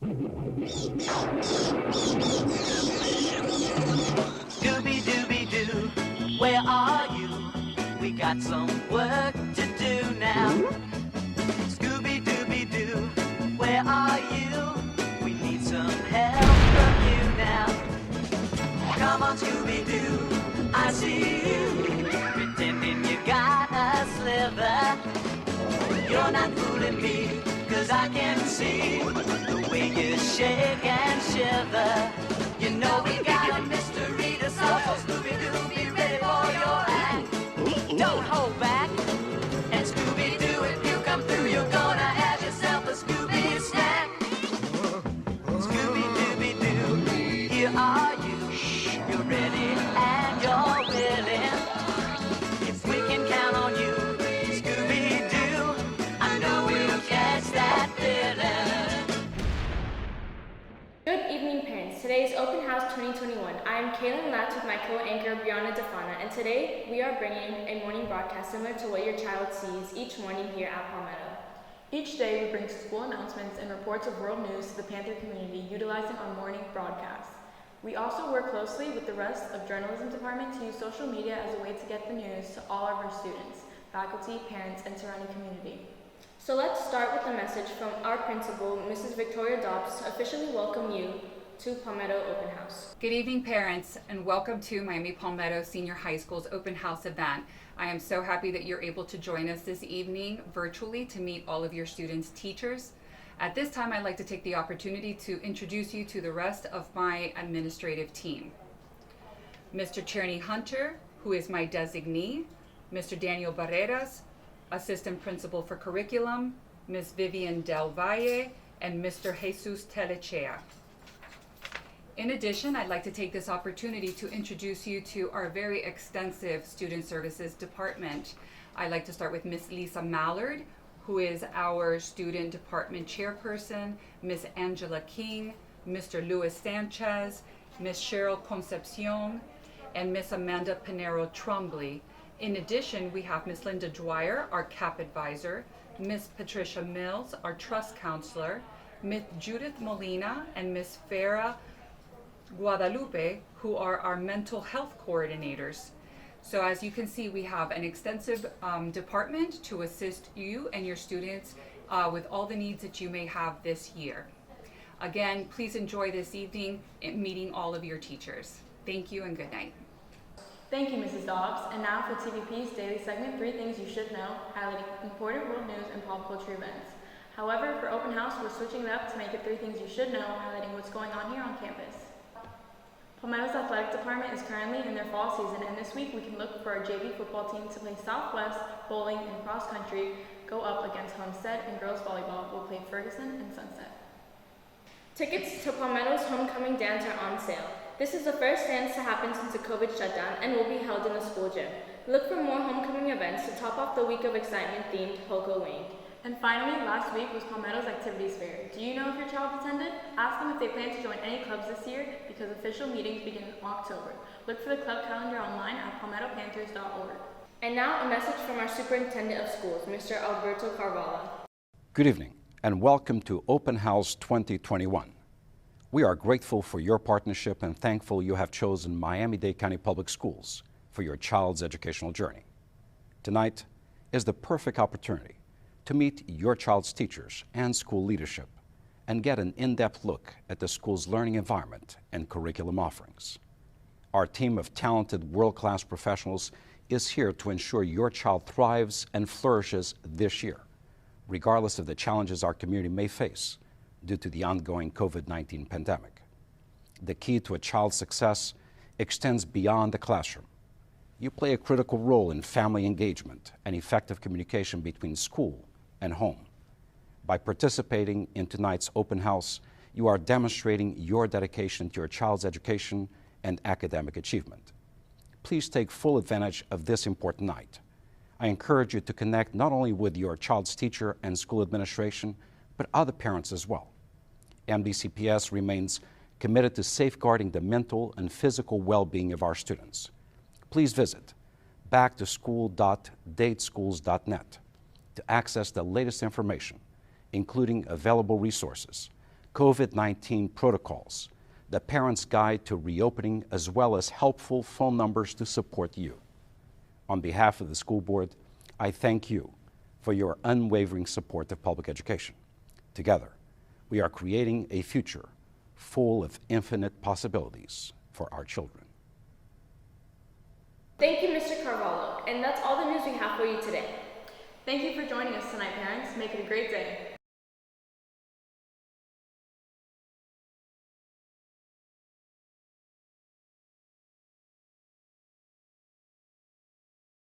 Scooby-Dooby-Doo, where are you? We got some work to do now. Scooby-Dooby-Doo, where are you? We need some help from you now. Come on, Scooby-Doo, I see you, pretending you got a sliver. You're not fooling me, 'cause I can see the way you shake and shiver. You know we got a mystery to solve, so Scooby-Doo, be ready for your act. Don't hold back, and Scooby-Doo, if you come through, you're gonna have yourself a Scooby snack. Scooby-Dooby-Doo, here are you. You're ready and you're willing. If we can count on you, Scooby-Doo, I know we'll catch that feeling. Good evening, parents. Today is Open House 2021. I am Kaylin Latz with my co-anchor Brianna Defana, and today we are bringing a morning broadcast similar to what your child sees each morning here at Palmetto. Each day we bring school announcements and reports of world news to the Panther community utilizing our morning broadcast. We also work closely with the rest of journalism department to use social media as a way to get the news to all of our students, faculty, parents, and surrounding community. So let's start with a message from our principal, Mrs. Victoria Dobbs, to officially welcome you to Palmetto Open House. Good evening, parents, and welcome to Miami Palmetto Senior High School's Open House event. I am so happy that you're able to join us this evening virtually to meet all of your students' teachers. At this time, I'd like to take the opportunity to introduce you to the rest of my administrative team. Mr. Tierney Hunter, who is my designee, Mr. Daniel Barreras, Assistant Principal for Curriculum, Ms. Vivian del Valle, and Mr. Jesus Telechea. In addition, I'd like to take this opportunity to introduce you to our very extensive Student Services Department. I'd like to start with Ms. Lisa Mallard, who is our Student Department Chairperson, Ms. Angela King, Mr. Luis Sanchez, Ms. Cheryl Concepcion, and Ms. Amanda Pinero Trombley. In addition, we have Ms. Linda Dwyer, our CAP advisor, Ms. Patricia Mills, our trust counselor, Ms. Judith Molina, and Ms. Farah Guadalupe, who are our mental health coordinators. So as you can see, we have an extensive department to assist you and your students with all the needs that you may have this year. Again, please enjoy this evening in meeting all of your teachers. Thank you and good night. Thank you, Mrs. Dobbs. And now for TVP's daily segment, 3 Things You Should Know, highlighting important world news and pop culture events. However, for Open House, we're switching it up to make it 3 Things You Should Know, highlighting what's going on here on campus. Palmetto's athletic department is currently in their fall season, and this week we can look for our JV football team to play Southwest, bowling, and cross country go up against Homestead, and girls volleyball will play Ferguson and Sunset. Tickets to Palmetto's homecoming dance are on sale. This is the first dance to happen since the COVID shutdown and will be held in the school gym. Look for more homecoming events to top off the week of excitement themed Poco Wing. And finally, last week was Palmetto's Activities Fair. Do you know if your child attended? Ask them if they plan to join any clubs this year, because official meetings begin in October. Look for the club calendar online at palmettopanthers.org. And now a message from our Superintendent of Schools, Mr. Alberto Carvalho. Good evening, and welcome to Open House 2021. We are grateful for your partnership and thankful you have chosen Miami-Dade County Public Schools for your child's educational journey. Tonight is the perfect opportunity to meet your child's teachers and school leadership and get an in-depth look at the school's learning environment and curriculum offerings. Our team of talented world-class professionals is here to ensure your child thrives and flourishes this year, regardless of the challenges our community may face due to the ongoing COVID-19 pandemic. The key to a child's success extends beyond the classroom. You play a critical role in family engagement and effective communication between school and home. By participating in tonight's open house, you are demonstrating your dedication to your child's education and academic achievement. Please take full advantage of this important night. I encourage you to connect not only with your child's teacher and school administration, but other parents as well. MDCPS remains committed to safeguarding the mental and physical well-being of our students. Please visit backtoschool.dadeschools.net to access the latest information, including available resources, COVID-19 protocols, the Parent's Guide to Reopening, as well as helpful phone numbers to support you. On behalf of the school board, I thank you for your unwavering support of public education. Together, we are creating a future full of infinite possibilities for our children. Thank you, Mr. Carvalho, and that's all the news we have for you today. Thank you for joining us tonight, parents. Make it a great day.